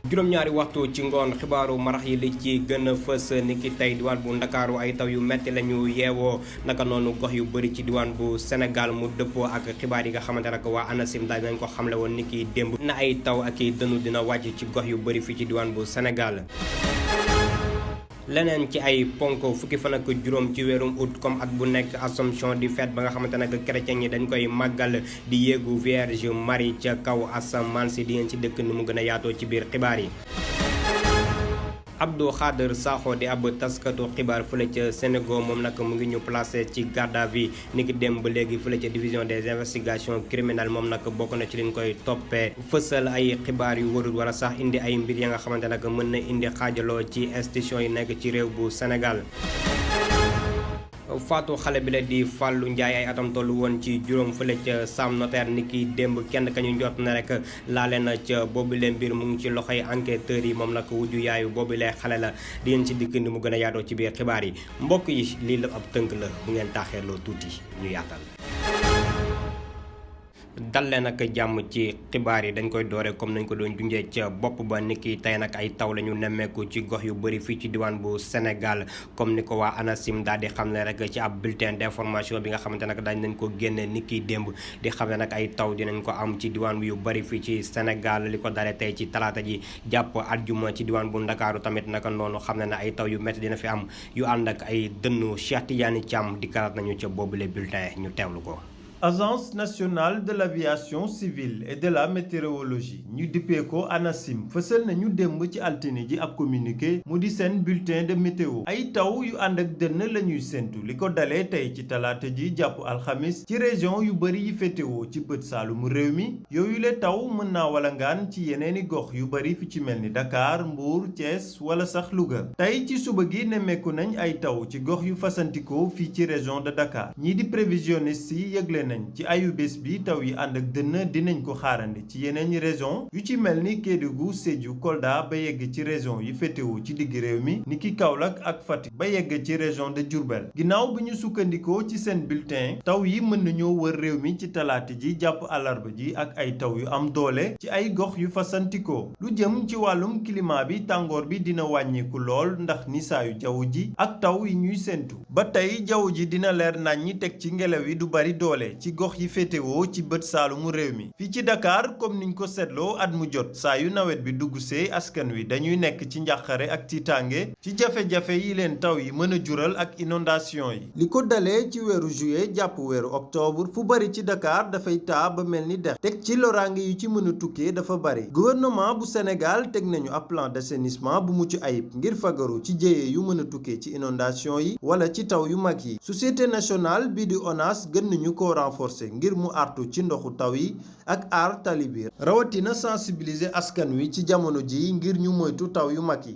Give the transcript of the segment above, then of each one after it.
juróom-ñaari waxtu ci ngoon xibaaru marax yi li ci gën a fës niki tey diwaan bu ndakaaru ay taw yu metti la ñu yeewoo naka noonu gox yu bëri ci diwaan bu Sénégal mu dëppoo ak xibaar yi nga xamante ne waa ANACIM daal nañ ko xamle woon niki démb na ay taw ak i dënnu dina wàcc ci gox yu bëri fii ci diwaan bu Sénégal. leneen ci ay ponk fukki fan ak juróom ci weerum août comme at bu nekk Assomption di fête ba nga xamante ne chrétien yi dañ koy màggal di yéegu Vierge Marie ca kaw asamaan si di ngeen ci dëkk ni mu gën a yaatoo ci biir xibaar yi. Abdou Khader Sakho di ab taskatu xibaar fële ca Sénégal moom nag mu ngi ñu placé ci garde à vue ni ki dem ba léegi fële ca division des investigations criminelles moom nag bokk na ci liñ koy toppee fësal ay xibaar yu warul wala sax indi ay mbir ya nga xamante nag mën na indi xaajaloo ci institution yi nekk ci réew bu Sénégal. faatu xale bi la di Fallou Ndiaye ay atam tollu woon ci juróom fële ca Sam Notaire ni ki démb kenn ka ñu njort na rek laale na ca boobule mbir mu ngi ci loxoy enquêteurs yi moom nag wujju yaayu boobule xale la di ngeen ci dikk ni mu gën a yaatoo ci biir xibaar yi mbokk yi lii la ab tënk la bu ngeen taaxeerloo tuuti ñu yaatal. dal leen ak jàmm ci xibaar yi dañ koy doore comme nañ ko doon junjee ca bopp ba niki tey nag ay taw la ñu nemmeeku ci gox yu bëri fii ci diwaan bu Sénégal comme ni ko waa ANACIM daal di xam ne rek ci ab bulletin d'information bi nga xamante nag dañ nañ ko génne niki démb di xam ne nag ay taw dinañ ko am ci diwaan yu bëri fii ci Sénégal li ko dalee tey ci talaata ji jàpp àjjuma ci diwaan bu Ndakaaru tamit naka noonu xam ne ne ay taw yu métti dina fi am yu ànd ak ay dënnu Cheikh Tidiane Thiam di kalaat nañu ca boobule bulletin ñu teewlu ko. Agence nationale de l'aviation civile et de la météorologie ñu dippee ko ANACIM fësal nañu démb ci altine ji ab communiqué mu di seen bulletin de météo ay taw yu ànd ak dënn la ñuy séntu li ko dalee tey ci talaata ji jàpp alxamis ci région yu bëri yi féetewoo ci bët saalumu réew mi yooyu le taw mën naa walangaan ci yeneeni gox yu bëri fi ci mel ni Dakar Mbour Thiès wala sax Louga tey ci suba gi nemmeeku nañ ay taw ci gox yu fasantikoo fii ci région de Dakar ñii di prévisionniste yi yëgle nañ ci ayu bés bi taw yi ànd ak dënn dinañ ko xaarandi ci yeneen région yu ci mel ni Kédougou Sédhiou Kolda ba yegg ci région yi féetewoo ci digg réew mi ni ki Kaolack ak Fatick ba yegg ci région de Diourbel ginnaaw bi ñu sukkandikoo ci seen bulletin taw yi mën nañoo wër réew mi ci talaata ji jàpp àllarba ji ak ay taw yu am doole ci ay gox yu fasantikoo lu jëm ci wàllum climat bi tàngoor bi dina wàññeeku lool ndax nisaayu jaww ji ak taw yi ñuy séntu ba tey jaww ji dina leer naññi teg ci ngelaw yi du bari doole ci gox yi féetewoo ci bët saalumu réew mi fii ci Dakar comme niñ ko seetloo at mu jot saa yu nawet bi dugg see askan wi dañuy nekk ci njàqare ak tiitaange ci jafe-jafe yi leen taw yi mën a jural ak inondation yi li ko dalee ci weeru juillet jàpp weeru octobre fu bari ci Dakar dafay taa ba mel ni dex teg ci loraange yu ci mën a tukkee dafa bari gouvernement bu Sénégal teg nañu ab plan d'assainissement bu mucc ayib ngir fagaru ci jéye yu mën a tukkee ci inondation yi wala ci taw yu mag yi société nationale bii di ONAS gën nañu ko renforcer ngir mu artu ci ndoxu taw yi ak aar tali bi rawatina sensibiliser askan wi ci jamono ji ngir ñu moytu taw yu mag yi.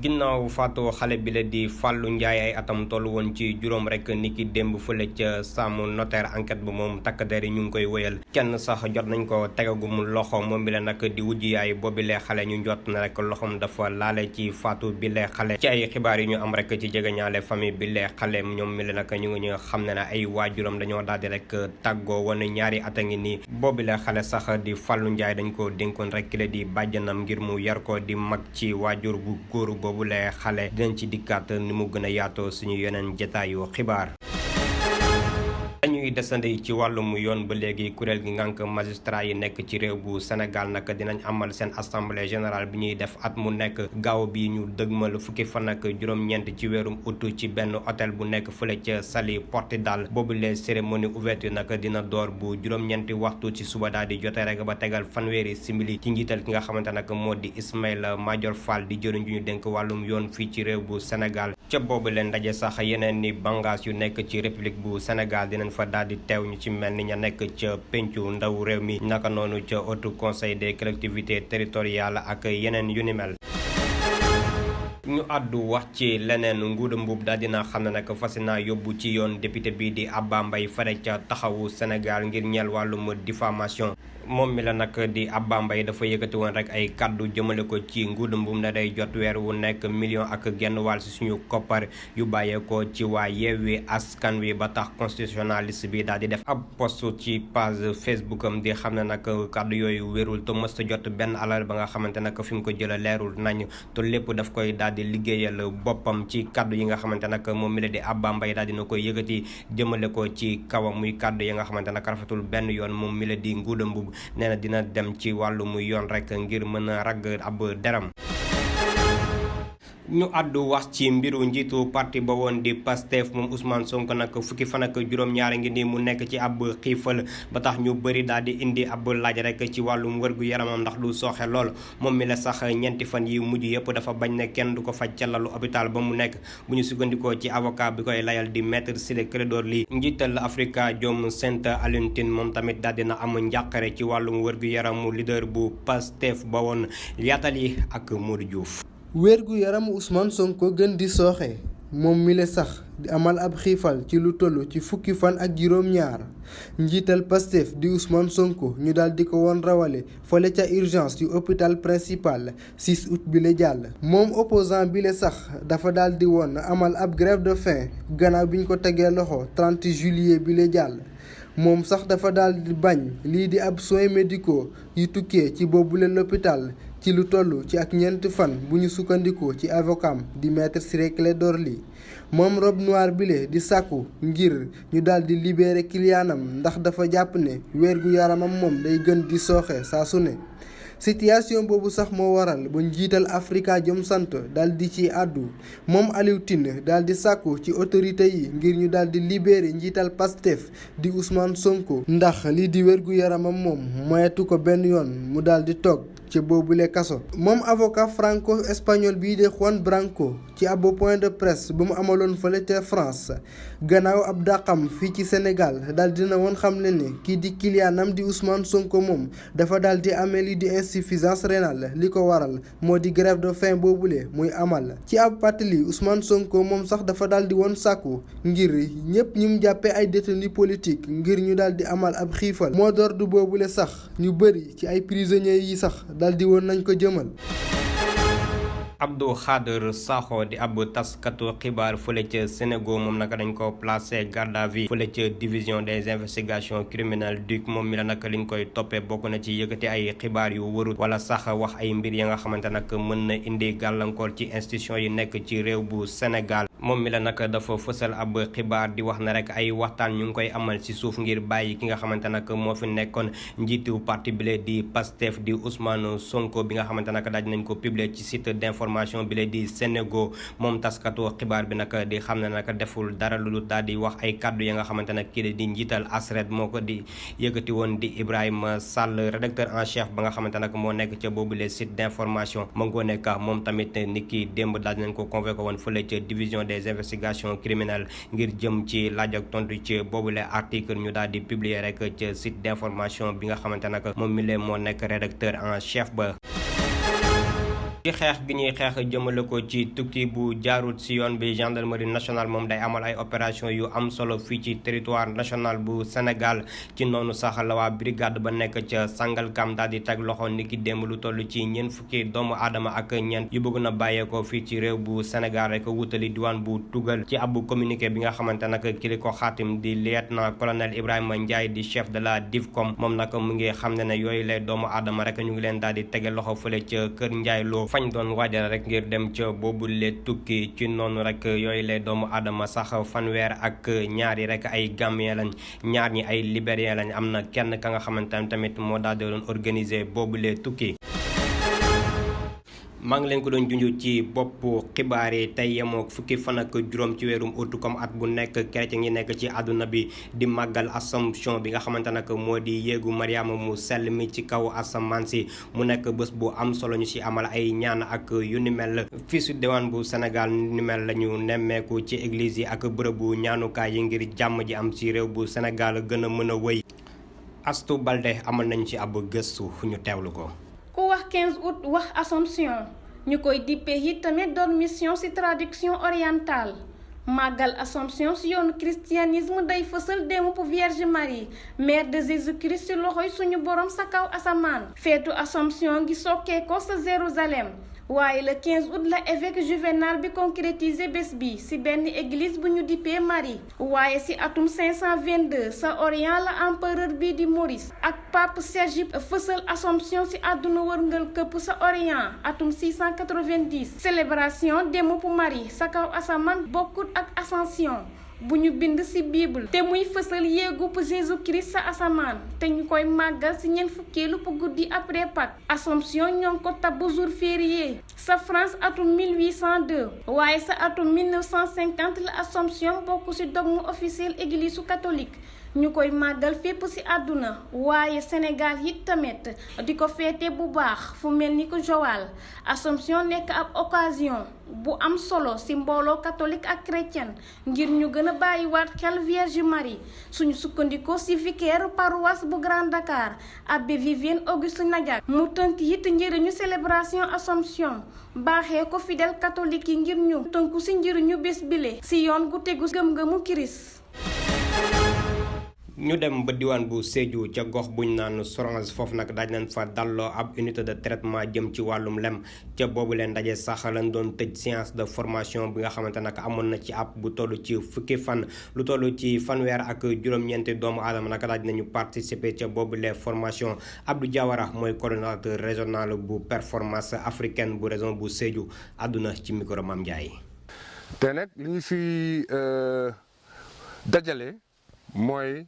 ginnaaw faatu xale bi la di Fallou Ndiaye ay atam toll woon ci juróom rek niki démb fële ca Sam Notaire enquête bu moom takk der yi ñu ngi koy wëyal kenn sax jot nañ ko tegagum loxo moom bi la nag di wujj yaay boobi lee xale ñu jot na rek loxoom dafa laale ci faatu bi lee xale ci ay xibaar yi ñu am rek ci jegeñaale famille bi lee xale ñoom mi la nag ñu ngi xam ne ay waajuram dañoo daal di rek tàggoo woon ñaari at a ngi nii boobi lee xale sax di Fallou Ndiaye dañ ko dénkoon rek ki la di bàjjanam ngir mu yar ko di mag ci waajur bu góor boobu lee xale dinañ ci dikkaat ni mu gën a yaatoo suñu yeneen jotaayu xibaar. dañuy desandi ci wàllum yoon ba léegi kuréel gi ngànk magistrat yi nekk ci réew bu Sénégal nag dinañ amal seen assemblée générale bi ñuy def at mu nekk gaaw bi ñu dëgmal fukki fan ak juróom-ñeent ci weerum août ci benn hôtel bu nekk fële ca Saly Portudal boobu les cérémonie ouverture nag dina door bu juróom-ñeenti waxtu ci suba daal di jote rek ba tegal fanweeri simili ci njiital ki nga xamante nag moo di Ismaïla Madior Fall di jëriñ ju ñu dénk wàllum yoon fii ci réew bu Sénégal ca boobu leen ndaje sax yeneen ni bànqaas yu nekk ci république bu Sénégal dinañ fa daal di teew ñu ci mel ni ña nekk ca pencu ndaw réew mi naka noonu ca haut conseil des collectivités territoriales ak yeneen yu ni mel. ñu àddu wax ci leneen Ngouda Mboup daal dina xam ne nag fas naa yóbbu ci yoon député bi di Abba Mbaye fare ca taxawu Sénégal ngir ñeel wàllum diffamation moom mi la nag di Abba Mbaye dafa yëkkati woon rek ay kaddu jëmale ko ci nguudam bu mu ne day jot weer wu nekk million ak genn wàll si suñu koppar yu bàyyeekoo ci waa Yewwi Askan Wi ba tax constitutionnaliste bi daal di def ab post ci page Facebook am di xam ne nag kaddu yooyu wérul te mësta jot benn alal ba nga xamante nag fi mu ko jëla leerul nañ te lépp daf koy daal di liggéeyal boppam ci kaddu yi nga xamante nag moom mi la di Abba Mbaye daal dina koy yëkkati jëmale ko ci kawam muy kaddu yi nga xamante nag rafetul benn yoon moom mi la di nguudam bu nee na dina dem ci wàllu muy yoon rek ngir mën a ragg ab deram. ñu àddu wax ci mbiru njiitu parti ba woon di Pastef moom Ousmane Sonko nag fukki fan ak juróom-ñaari ngi nii mu nekk ci ab xiifal ba tax ñu bëri daal di indi ab laaj rek ci wàllum wërgu yaramam ndax du sooxe lool moom mi la sax ñeenti fan yi mujj yëpp dafa bañ ne kenn du ko faj ca lalu hôpital ba mu nekk bu ñu sukkandikoo ci avocat bi koy layal di maître Ciré Clédor Ly njiital Afrikajom Center Alioune Tine moom tamit daal dina am njàqare ci wàllum wërgu yaramu leader bu Pastef ba woon yaatal yi ak Modou Diouf. wérgu yaramu Ousmane Sonko gën di sooxe moom mi la sax di amal ab xiifal ci lu toll ci fukki fan ak juróom-ñaar njiital Pastef di Ousmane Sonko ñu daal di ko woon rawale fële ca urgence yu hôpital principal 6 août bi la jàll. moom opposant bi la sax dafa daal di woon amal ab grève de faim gannaaw bi ñu ko tegee loxo 30 juillet bi la jàll. moom sax dafa daal di bañ lii di ab soins médicaux yu tukkee ci boobule l'hôpital ci lu toll ci ak ñeenti fan bu ñu sukkandikoo ci avocat di maître Ciré Clédor Ly moom robe noire bile di sàkku ngir ñu daal di libérer kiliyaanam ndax dafa jàpp ne wérgu yaramam moom day gën di sooxe saa su ne. situation boobu sax moo waral ba njiital Afrikajom Center daal di ci àddu moom Alioune Tine daal di sàkku ci autorité yi ngir ñu daal di libérer njiital Pastef di Ousmane Sonko ndax lii di wérgu yaramam moom moyetu ko benn yoon mu daal di toog ci boobule kaso. moom avocat franco espagnol bii de Juan Branco ci ab point de presse ba mu amaloon fële ca France gannaaw ab dàqam fii ci Sénégal daal dina woon xam ne ni kii di kiliyaanam di Ousmane Sonko moom dafa daal di amee lii di insuffisance rénale li ko waral moo di grève de faim boobule muy amal. ci ab pàttali Ousmane Sonko moom sax dafa daal di woon sàkku ngir ñëpp ñu mu jàppee ay détenus politique ngir ñu daal di amal ab xiifal mot d'ordre boobule sax ñu bëri ci ay prisonniers yi sax daal di woon nañ ko jëmal. Abdou Khader Sakho di ab taskatu xibaar fële ca Sénégal moom naka dañ ko placé garde à vue fële ca division des investigations criminelles DIC moom mi la nag liñ koy toppee bokk na ci yëkkati ay xibaar yu wërut wala sax wax ay mbir ya nga xamante nag mën na indi gàllankoor ci institution yi nekk ci réew bu Sénégal moom mi la nag dafa fësal ab xibaar di wax na rek ay waxtaan ñu ngi koy amal ci suuf ngir bàyyi ki nga xamante nag moo fi nekkoon njiitu parti bile di Pastef di Ousmane Sonko bi nga xamante nag daaj nañ ko publier ci site d'information bi la di Sénégal moom taskatu xibaar bi nag di xam ne nag deful dara lu daal di wax ay kaddu ya nga xamante nag kii di njiital ASRED moo ko di yëkkati woon di Ibrahima Sall rédacteur en chef ba nga xamante nag moo nekk ca boobule site d'information ma ngoo nekk moom tamit ni ki démb daal nañ ko convoqué woon fële ca division des investigations criminelles ngir jëm ci laaj ak tontu ci boobule article ñu daal di publier rek ca site d'information bi nga xamante nag moom mi lee moo nekk rédacteur en chef ba. ci xeex gi ñuy xeex jëmale ko ci tukki bu jaarut ci yoon bi gendarmerie nationale moom day amal ay opération yu am solo fii ci territoire national bu Sénégal ci noonu sax la waa brigade ba nekk ca Sangalkam daal di teg loxo niki démb lu toll ci ñeent fukki doomu aadama ak ñeent yu bëgg na bàyyeekoo fii ci réew bu Sénégal rek wutali diwaan bu tugal ci ab communiqué bi nga xamante nag ki li ko xaatim di lieutenant colonel Ibrahima Ndiaye di chef de la DIVCOM moom nag mu ngi xam ne yooyu lay doomu aadama rek ñu ngi leen daal di tege loxo fële ca Kër Ndiaye Lo fañ doon waajal rek ngir dem ca boobu le tukki ci noonu rek yooyu lay doomu aadama sax fanweer ak ñaari rek ay Gambien lañ ñaar ñi ay Libérien lañ am na kenn ka nga xamante ne tamit moo daal di doon organiser boobu le tukki. maa ngi leen ko doon junj ci bopp xibaar yi tey yemoo fukki fan ak juróom ci weerum août comme at bu nekk chrétien yi nekk ci àdduna bi di màggal Assomption bi nga xamante nag moo di yéegu Mariama mu sell mi ci kaw asamaan si mu nekk bés bu am solo ñu ci amal ay ñaan ak yu ni mel fii su diwaan bu Sénégal ni mel la ñu nemmeeku ci église yi ak bërëbu ñaanukaay yi ngir jàmm ji am ci réew bu Sénégal gën a mën a wëy. Astou Balde amal nañ ci ab gëstu ñu teewlu ko. ku wax 15 août wax Assomption ñu koy dippee it tamit doon mission ci traduction orientale màggal Assomption si yoonu christianisme day fësal démb bu Vierge Marie mère de Jésus-Christ ci loxoy suñu borom sa kaw asamaan feetu Assomption gi sokkee ko sa Jérusalem waaye le 15 août la évêque Juvénal bi concrétisé bés bi ci benn église bu ñu dippee Marie waaye ci atum 522 sa Orient la empereur bi di Maurice ak pape Sergipe fësal Assomption ci àdduna wërngal këpp sa Orient atum 690 célébration démb bu Marie sa kaw asamaan bokkut ak Ascension bu ñu bind ci Bible te muy fësal yéegub Jésus-Christ sa asamaan te ñu koy màggal ci ñeent fukkeelu bu guddi après Pâques Assomption ñoo ngi ko tabb jour férié sa France atum 1802 waaye sa atum 1950 la Assomption bokk ci dogme officiel église su catholique ñu koy màggal fépp ci àdduna waaye Sénégal yi tamit di ko féete bu baax fu mel ni ko Joal Assomption nekk ab occasion bu am solo ci mbooloo catholique ak chrétien ngir ñu gën a bàyyiwaat xel Vierge Marie suñu sukkandikoo ci vicaire paroisse bu Grand Dakar abbé Vivienne Auguste Nadiak mu tënk it njëriñu célébration Assomption baaxee ko fidèle catholique yi ngir ñu tënku ci njëriñu bés bile ci yoon gu tegu gëm-gëmu Kirist. ñu dem ba diwaan bu Sédhiou ca gox buñ naan Sorange foofu nag daaj nañ fa dalloo ab unité de traitement jëm ci wàllum lem ca boobu leen ndaje sax lañ doon tëj séance de formation bi nga xamante nag amoon na ci ab bu toll ci fukki fan lu toll ci fanweer ak juróom-ñeenti doomu aadama nag daaj nañu participer ca boobu les formation Abdou Diawara mooy coordonnateur régional bu performance africaine bu région bu Sédhiou àdduna ci micro Mame Ndiaye. te nag li ñu fi dajale mooy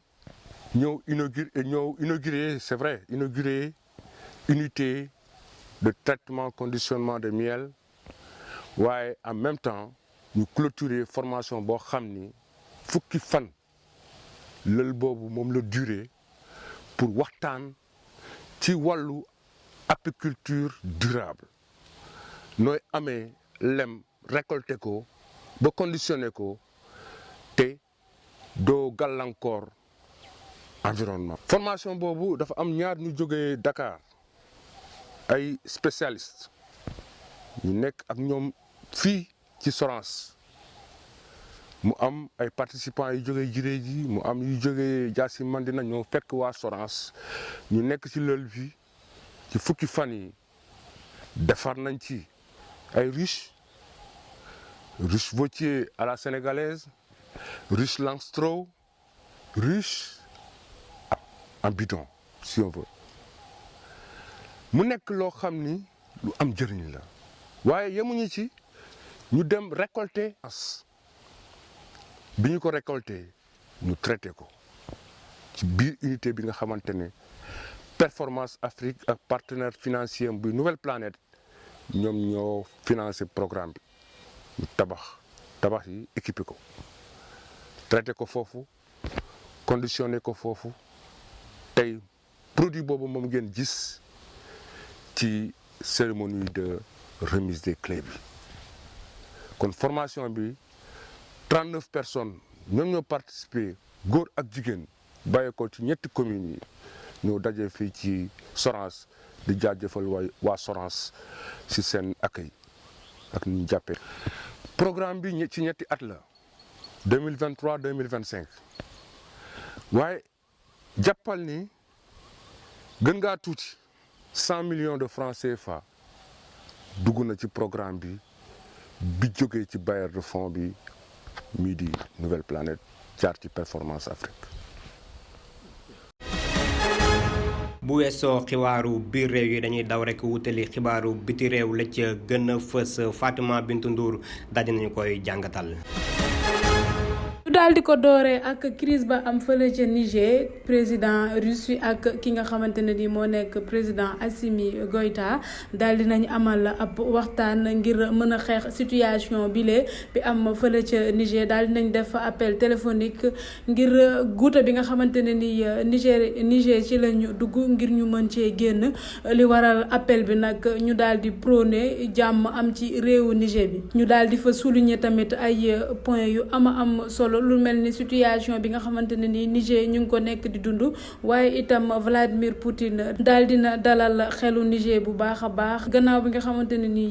ñëw inauguré c'est vrai inauguré unité de traitement conditionnement de miel waaye en même temps ñu clôturer formation boo xam ni fukki fan lël boobu moom la durée pour waxtaan ci wàllu apiculture durable nooy amee lem récolter ko ba conditionné ko te doo gàllankoor environnement. formation boobu dafa am ñaar ñu jógee Dakar ay spécialistes ñu nekk ak ñoom fii ci Sorange mu am ay participants yu jógee Jiree ji mu am yu jógee Jaasi Mandina ñoo fekk waa Sorange ñu nekk ci lël bi ci fukki fan yi defar nañ ci ay ruches vautier à la sénégalaise ruche Langstroth ruche en bidon si on veut mu nekk loo xam ni lu am njëriñ la waaye yemuñu ci ñu dem récolter bi ñu ko récolter ñu traité ko ci biir unité bi nga xamante ne Performance Afrique ak partenaire financier bu Nouvelle Planète ñoom ñoo financé programme bi ñu tabax yi équipé ko traité ko foofu conditionné ko foofu tey produit boobu moom ngeen gis ci cérémonie de remise des clés bi kon formation bi 39 personnes ñoom ñoo participé góor ak jigéen bàyyi ko ci ñetti communes yi ñoo daje fii ci Sorange di jaajëfal waa Sorange ci seen accueil ak ni ñu jàppee. programme bi ci ñetti at la 2023 2025 waaye jàppal ni gën ngaa tuuti 100 millions de francs CFA dugg na ci programme bi jógee ci bailleur de fonds bi mii di Nouvelle Planète jaar ci Performance Afrique. bu weesoo xibaaru biir réew yi dañuy daw rek wutali xibaaru biti réew la ca gën a fës Fatima Bintou Ndour daal dinañu koy jàngatal. daal di ko dooree ak crise ba am fële ca Niger président Russie ak ki nga xamante ne ni moo nekk président Assimi Goïta daal di nañ amal ab waxtaan ngir mën a xeex situation bile bi am fële ca Niger daal di nañ def appel téléphonique ngir guuta bi nga xamante ne ni Niger ci lañu dugg ngir ñu mën cee génn li waral appel bi nag ñu daal di prôné jàmm am ci réewu Niger bi ñu daal di fa souligner tamit ay point yu am solo. lu mel ni situation bi nga xamante ne ni Niger ñu ngi ko nekk di dund waaye itam Vladimir Poutine daal dina dalal xelu Niger bu baax a baax gannaaw bi nga xamante ne ni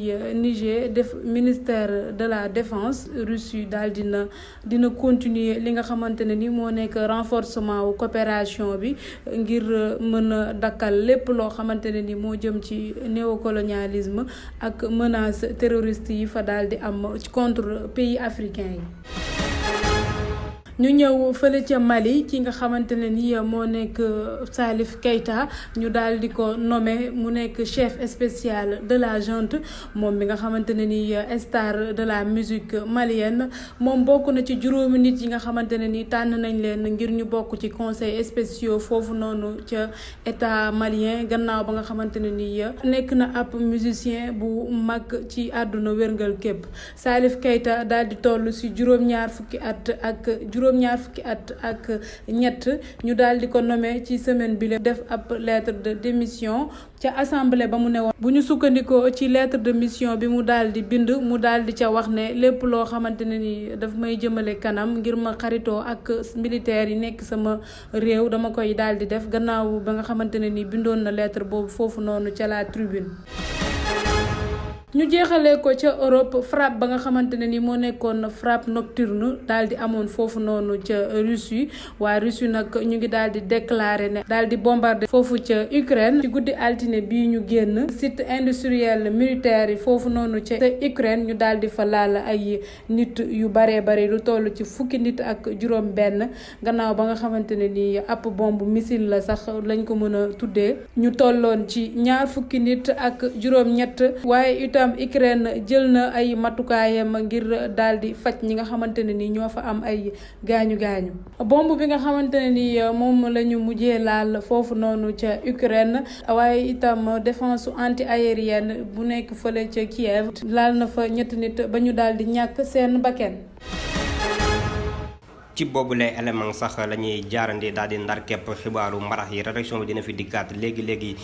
Niger def ministère de la défense Russie daal dina continuer li nga xamante ne ni moo nekk renforcement wu coopération bi ngir mën a dakkal lépp loo xamante ne ni moo jëm ci néocolonialisme ak menace terroriste yi fa daal di am contre pays africains yi. ñu ñëw fële ca Mali ki nga xamante ne ni moo nekk Salif Keita ñu daal di ko nommé mu nekk chef spécial de la junte moom mi nga xamante ne ni star de la musique malienne moom bokk na ci juróomi nit yi nga xamante ne ni tànn nañ leen ngir ñu bokk ci conseil spéciaux foofu noonu ca état malien gannaaw ba nga xamante ne ni nekk na ab musicien bu mag ci àdduna wérngal képp Salif Keita daal di toll si juróom-ñaar fukki at ak ñett ñu daal di ko nommé ci semaine bi def ab lettre de démission ca assemblée ba mu ne woon bu ñu sukkandikoo ci lettre de mission bi mu daal di bind mu daal di ca wax ne lépp loo xamante ne ni daf may jëmale kanam ngir ma xaritoo ak militaire yi nekk sama réew dama koy daal di def gannaaw ba nga xamante ne ni bindoon na lettre boobu foofu noonu ca la tribune. ñu jeexalee ko ca Europe frappe ba nga xamante ne ni moo nekkoon frappe nocturne daal di amoon foofu noonu ca Russie waa Russie nag ñu ngi daal di déclarer ne daal di bombarder foofu ca Ukraine ci guddi altine bii ñu génn site industriel militaire yi foofu noonu ca Ukraine ñu daal di fa laal ay nit yu baree bari lu toll ci fukki nit ak juróom benn gannaaw ba nga xamante ne ni ab bombe missile la sax lañ ko mën a tuddee ñu tolloon ci ñaar fukki nit ak juróom ñett waaye itam Ukraine jël na ay matukaayam ngir daal di faj ñi nga xamante ne ni ñoo fa am ay gaañu bombe bi nga xamante ne ni moom la ñu mujjee laal foofu noonu ca Ukraine waaye itam défense anti-aérienne bu nekk fële ca Kiev laal na fa ñetti nit ba ñu daal di ñàkk seen bakkan. ci boobu lay élément sax la ñuy jaarandi daal di ndar képp xibaaru mbarax yi rédaction bi dina fi dikkaat léegi.